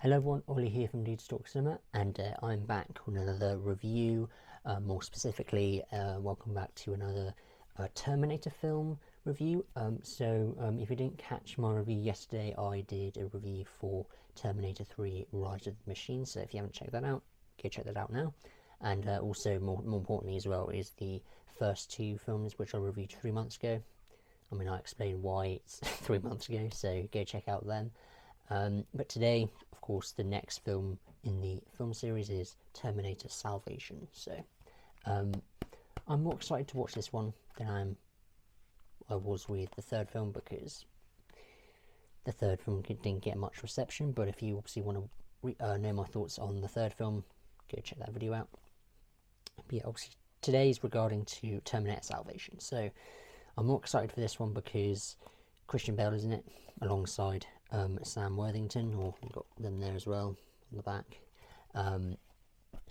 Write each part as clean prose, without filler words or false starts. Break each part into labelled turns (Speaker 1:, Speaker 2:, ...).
Speaker 1: Hello everyone, Ollie here from 𝕣𝕖𝕧𝕚𝙴, and I'm back with another review. More specifically, welcome back to another Terminator film review. If you didn't catch my review yesterday, I did a review for Terminator 3 Rise of the Machines, so if you haven't checked that out, go check that out now. And also, more importantly as well, is the first two films which I reviewed 3 months ago. I mean, I explained why it's 3 months ago, so go check out them. But today, of course, the next film in the film series is Terminator Salvation. So I'm more excited to watch this one than I was with the third film, because the third film didn't get much reception. But if you obviously want to know my thoughts on the third film, go check that video out. But yeah, obviously today is regarding to Terminator Salvation. So I'm more excited for this one because Christian Bale is in it alongside Sam Worthington, or we've got them there as well on the back. So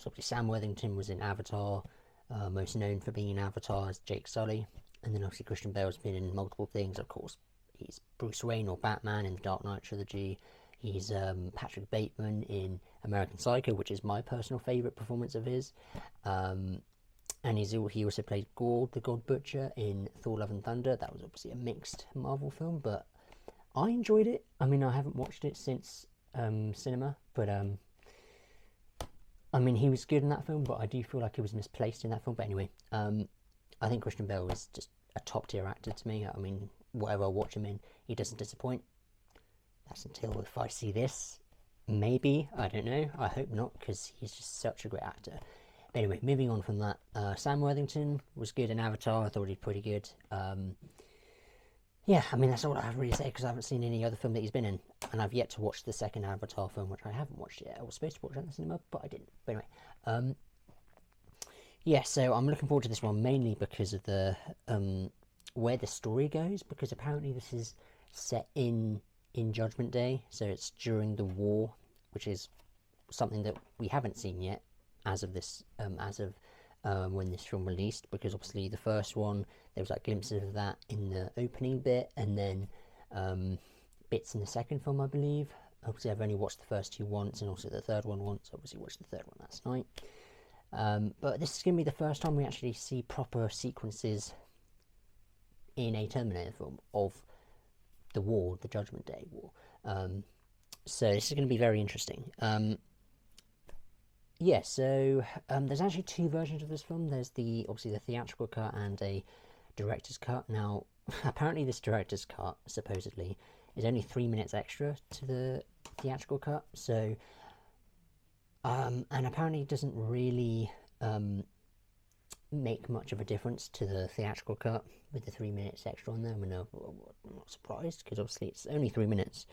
Speaker 1: obviously Sam Worthington was in Avatar, most known for being in Avatar as Jake Sully, and then obviously Christian Bale's been in multiple things. Of course, he's Bruce Wayne or Batman in the Dark Knight trilogy. He's Patrick Bateman in American Psycho, which is my personal favourite performance of his. And he also played Gord, the God Butcher, in Thor: Love and Thunder. That was obviously a mixed Marvel film, but I enjoyed it. I mean, I haven't watched it since cinema, but I mean, he was good in that film, but I do feel like he was misplaced in that film. But anyway, I think Christian Bale is just a top tier actor to me. I mean, whatever I watch him in, he doesn't disappoint. That's until if I see this, maybe, I don't know. I hope not, because he's just such a great actor. But anyway, moving on from that, Sam Worthington was good in Avatar. I thought he was pretty good. Yeah, I mean, that's all I have really to say, because I haven't seen any other film that he's been in, and I've yet to watch the second Avatar film, which I haven't watched yet. I was supposed to watch it in the cinema, but I didn't. But anyway, yeah, so I'm looking forward to this one, mainly because of the where the story goes, because apparently this is set in Judgment Day, so it's during the war, which is something that we haven't seen yet as of this when this film released, because obviously the first one, there was like glimpses of that in the opening bit, and then bits in the second film, I believe. Obviously I've only watched the first two once, and also the third one once. Obviously watched the third one last night. But this is going to be the first time we actually see proper sequences in a Terminator film of the war, the Judgment Day war. So this is going to be very interesting. Yeah, so there's actually two versions of this film. There's obviously the theatrical cut and a director's cut. Now, apparently this director's cut, supposedly, is only 3 minutes extra to the theatrical cut. So, and apparently it doesn't really make much of a difference to the theatrical cut with the 3 minutes extra on there. I mean, I'm not surprised, because obviously it's only 3 minutes.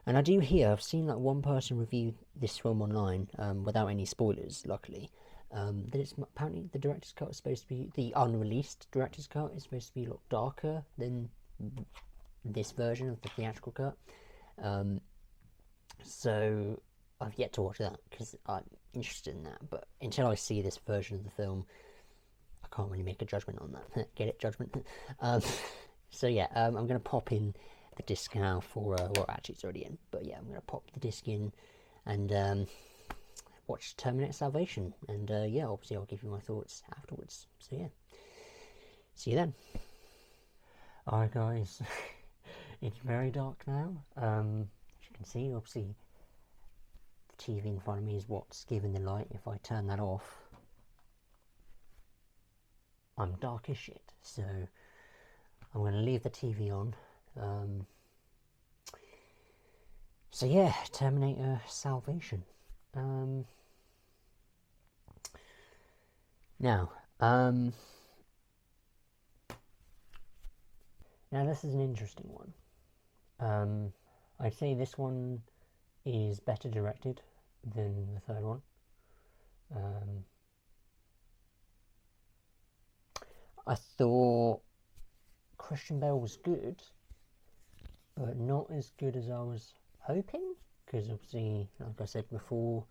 Speaker 1: And I do hear, I've seen like one person review this film online, without any spoilers, luckily, that it's apparently the director's cut is supposed to be, the unreleased director's cut is supposed to be a lot darker than this version of the theatrical cut. So I've yet to watch that, because I'm interested in that, but until I see this version of the film, I can't really make a judgment on that. Get it? Judgment? So yeah, I'm going to pop in the disc now for well, actually it's already in, but yeah, I'm gonna pop the disc in and watch Terminator Salvation, and yeah, obviously I'll give you my thoughts afterwards. So yeah, see you then. Alright guys, it's very dark now. As you can see, obviously the TV in front of me is what's giving the light. If I turn that off, I'm dark as shit, so I'm gonna leave the TV on. So yeah, Terminator Salvation. Now this is an interesting one. I'd say this one is better directed than the third one. I thought Christian Bale was good, but not as good as I was hoping, because obviously, like I said before,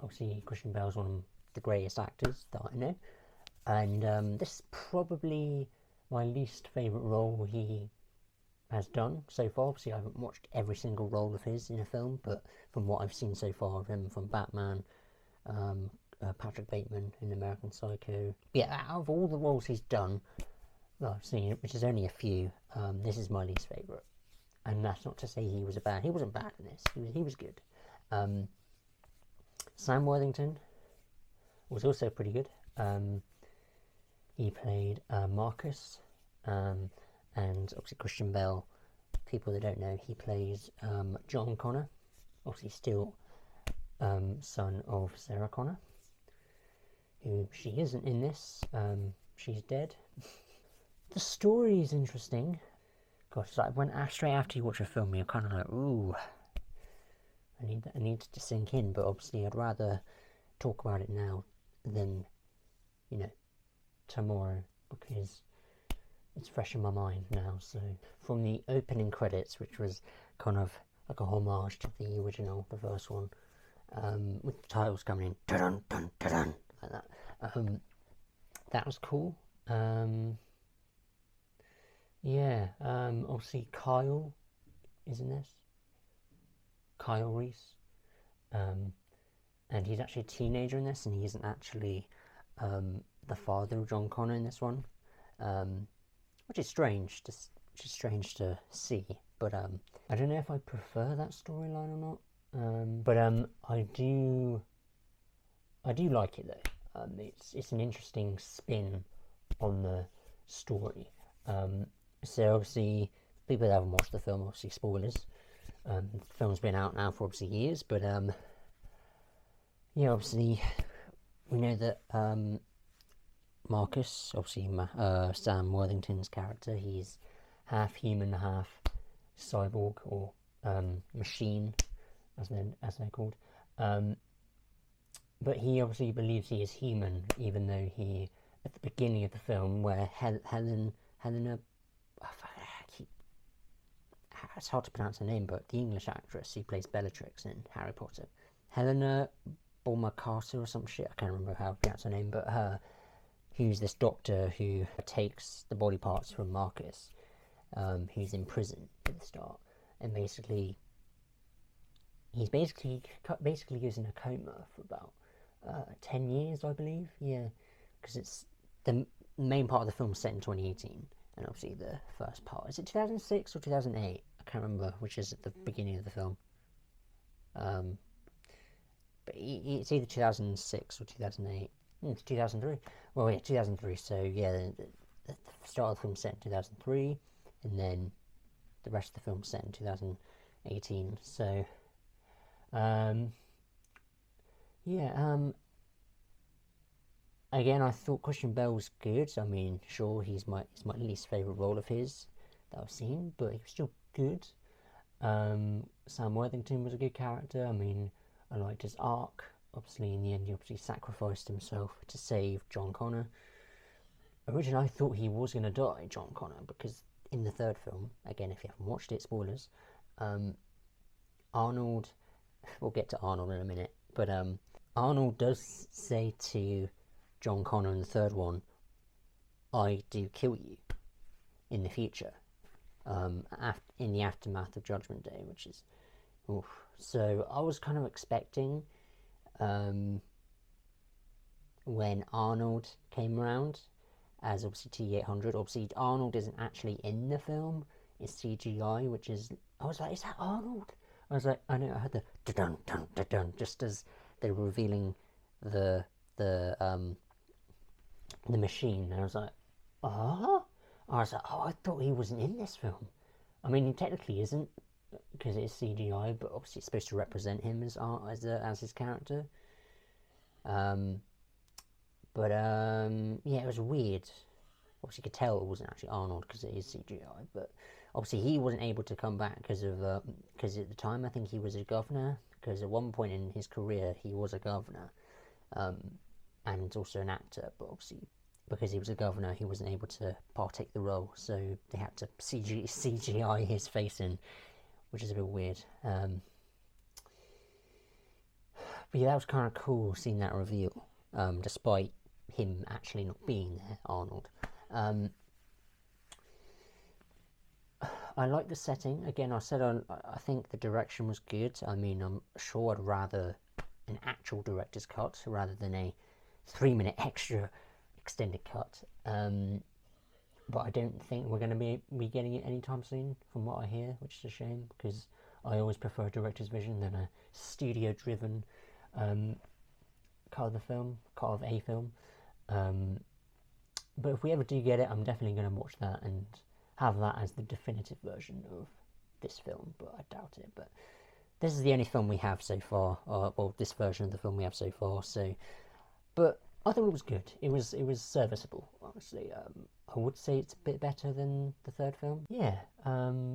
Speaker 1: obviously Christian Bale's one of the greatest actors that I know, and this is probably my least favourite role he has done so far. Obviously, I haven't watched every single role of his in a film, but from what I've seen so far of him, from Batman, Patrick Bateman in American Psycho, yeah, out of all the roles he's done that I've seen, which is only a few, this is my least favourite. And that's not to say he wasn't bad in this. He was good. Sam Worthington was also pretty good. He played Marcus, and obviously Christian Bale. People that don't know, he plays John Connor, obviously still son of Sarah Connor, who she isn't in this. She's dead. The story is interesting. Gosh, it's like when straight after you watch a film, you're kind of like, ooh, I need to sink in. But obviously, I'd rather talk about it now than, tomorrow, because it's fresh in my mind now. So from the opening credits, which was kind of like a homage to the original, the first one, with the titles coming in, dun dun dun dun, like that. That was cool. Obviously Kyle is in this. Kyle Reese. And he's actually a teenager in this, and he isn't actually the father of John Connor in this one. Which is strange to see. But I don't know if I prefer that storyline or not. But I do like it though. It's an interesting spin on the story. So obviously, people that haven't watched the film, obviously spoilers. The film's been out now for obviously years, but obviously we know that Marcus, obviously Sam Worthington's character, he's half human, half cyborg or machine, as they're called. But he obviously believes he is human, even though he, at the beginning of the film, where Helena, it's hard to pronounce her name, but the English actress who plays Bellatrix in Harry Potter, Helena Bonham Carter or some shit, I can't remember how to pronounce her name, but her, who's this doctor who takes the body parts from Marcus, who's in prison at the start, and basically he's basically using a coma for about 10 years, I believe. Yeah, because it's the main part of the film set in 2018, and obviously the first part, is it 2006 or 2008? I can't remember which is at the beginning of the film. But it's either 2006 or 2008. It's 2003. Well, yeah, 2003. So yeah, the start of the film set in 2003, and then the rest of the film set in 2018. So, again, I thought Christian Bale was good. I mean, sure, he's my least favourite role of his that I've seen, but he was still good. Sam Worthington was a good character. I mean, I liked his arc. Obviously, in the end, he obviously sacrificed himself to save John Connor. Originally, I thought he was going to die, John Connor, because in the third film, again, if you haven't watched it, spoilers, Arnold, we'll get to Arnold in a minute, but Arnold does say to John Connor in the third one, I do kill you in the future, in the aftermath of Judgment Day, which is, oof. So I was kind of expecting, when Arnold came around, as obviously T-800, obviously Arnold isn't actually in the film, it's CGI, which is, I was like, is that Arnold? I was like, I know, I heard the dun dun dun dun just as they were revealing the machine, and I was like, I was like, oh, I thought he wasn't in this film. I mean, he technically isn't, because it is CGI, but obviously it's supposed to represent him as his character. Yeah, it was weird. Obviously, you could tell it wasn't actually Arnold because it is CGI, but obviously he wasn't able to come back because at the time I think he was a governor, because at one point in his career he was a governor, and also an actor, but obviously because he was a governor he wasn't able to partake the role, so they had to CGI his face in, which is a bit weird. But yeah, that was kind of cool seeing that reveal, despite him actually not being there, Arnold. I like the setting. Again, I said I think the direction was good. I mean, I'm sure I'd rather an actual director's cut rather than a 3-minute extra extended cut. But I don't think we're going to be getting it anytime soon, from what I hear, which is a shame, because I always prefer a director's vision than a studio-driven cut of a film. But if we ever do get it, I'm definitely going to watch that and have that as the definitive version of this film, but I doubt it. But this is the only film we have so far, well, this version of the film we have so far. So, but I thought it was good. It was serviceable, honestly. I would say it's a bit better than the third film. Yeah. What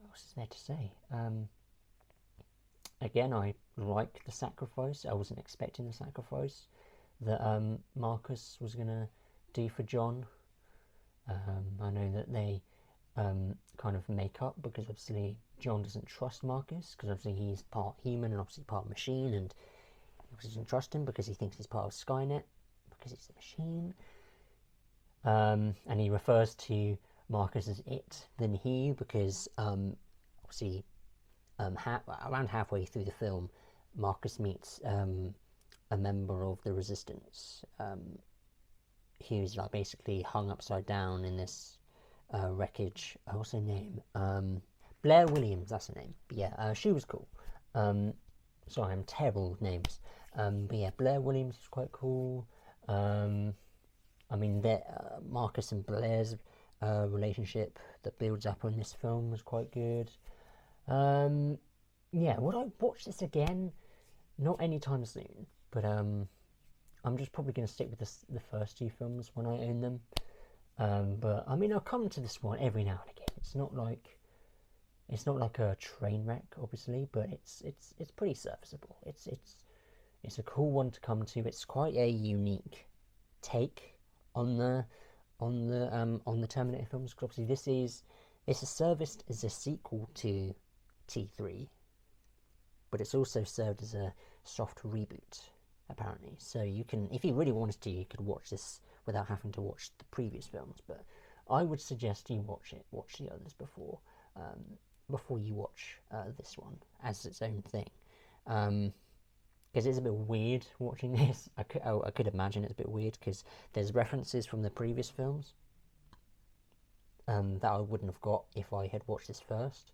Speaker 1: else is there to say? Again, I like the sacrifice. I wasn't expecting the sacrifice that Marcus was gonna do for John. I know that they kind of make up, because obviously John doesn't trust Marcus, because obviously he's part human and obviously part machine, and he doesn't trust him because he thinks he's part of Skynet, because he's a machine. And he refers to Marcus as it, then he, because obviously around halfway through the film, Marcus meets a member of the Resistance. He was like basically hung upside down in this wreckage. What's her name? Blair Williams, that's her name. But yeah, she was cool. Sorry, I'm terrible with names. But yeah, Blair Williams is quite cool. I mean, Marcus and Blair's relationship that builds up in this film was quite good. Yeah, would I watch this again? Not anytime soon, but I'm just probably going to stick with the first two films when I own them. But I mean, I'll come to this one every now and again. It's not like a train wreck, obviously, but it's pretty serviceable. It's a cool one to come to. It's quite a unique take on the Terminator films, because obviously this is serviced as a sequel to T3, but it's also served as a soft reboot, apparently. So you can, if you really wanted to, you could watch this without having to watch the previous films. But I would suggest you watch the others before you watch this one as its own thing, because it's a bit weird watching this. I could imagine it's a bit weird, because there's references from the previous films that I wouldn't have got if I had watched this first.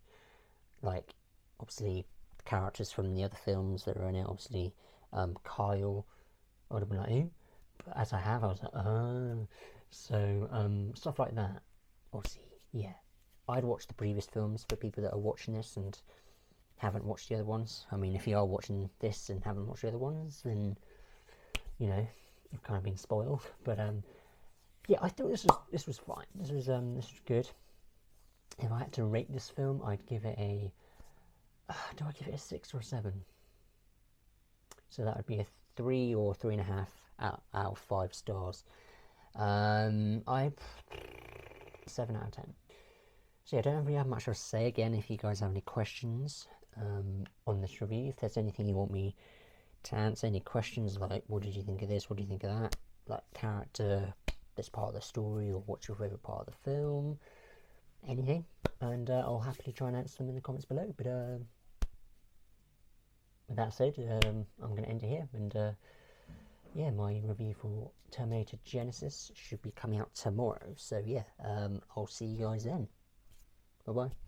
Speaker 1: Like, obviously, the characters from the other films that are in it, obviously, Kyle, I would have been like, who? But as I was like, oh. So, stuff like that. Obviously, yeah. I'd watch the previous films for people that are watching this and haven't watched the other ones. I mean, if you are watching this and haven't watched the other ones, then, you know, you've kind of been spoiled. But, yeah, I thought this was fine. This was good. If I had to rate this film, I'd give it a... do I give it a 6 or a 7? So that would be a 3 or 3.5 out of 5 stars. 7 out of 10. So yeah, I don't really have much to say. Again, if you guys have any questions on this review, if there's anything you want me to answer, any questions like, what did you think of this, what do you think of that, like character, this part of the story, or what's your favourite part of the film, anything, and I'll happily try and answer them in the comments below. But with that said, I'm going to end it here, and yeah, my review for Terminator Genisys should be coming out tomorrow. So yeah, I'll see you guys then. Bye bye.